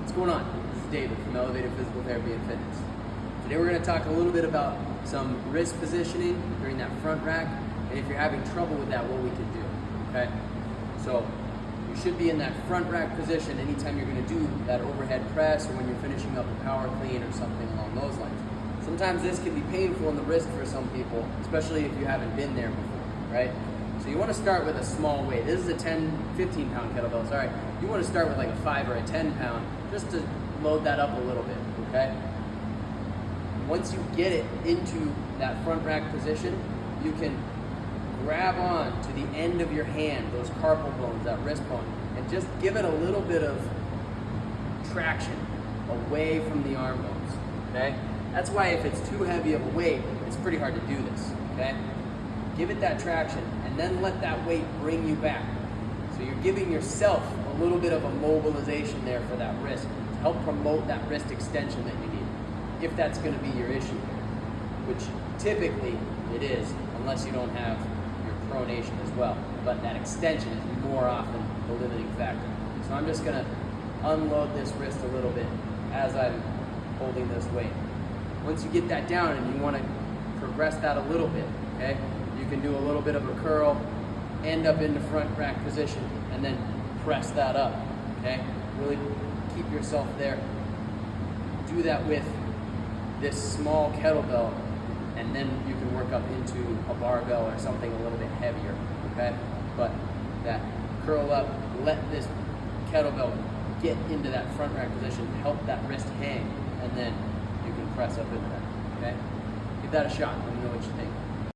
What's going on? This is David from Elevated Physical Therapy and Fitness. Today we're going to talk a little bit about some wrist positioning during that front rack, and if you're having trouble with that, what we can do, okay? So you should be in that front rack position anytime you're going to do that overhead press or when you're finishing up a power clean or something along those lines. Sometimes this can be painful in the wrist for some people, especially if you haven't been there before, right? So you want to start with a small weight. This is a 15 pound kettlebell, sorry. You want to start with like a 5 or a 10 pound just to load that up a little bit, okay? Once you get it into that front rack position, you can grab on to the end of your hand, those carpal bones, that wrist bone, and just give it a little bit of traction away from the arm bones, okay? That's why if it's too heavy of a weight, it's pretty hard to do this, okay? Give it that traction, and then let that weight bring you back. So you're giving yourself a little bit of a mobilization there for that wrist to help promote that wrist extension that you need, if that's going to be your issue here, which typically it is, unless you don't have your pronation as well. But that extension is more often the limiting factor. So I'm just going to unload this wrist a little bit as I'm holding this weight. Once you get that down and you want to progress that a little bit, okay, you can do a little bit of a curl, end up in the front rack position, and then press that up, okay? Really keep yourself there. Do that with this small kettlebell, and then you can work up into a barbell or something a little bit heavier, okay? But that curl up, let this kettlebell get into that front rack position, help that wrist hang, and then you can press up into that, okay? Give that a shot. Let me know what you think.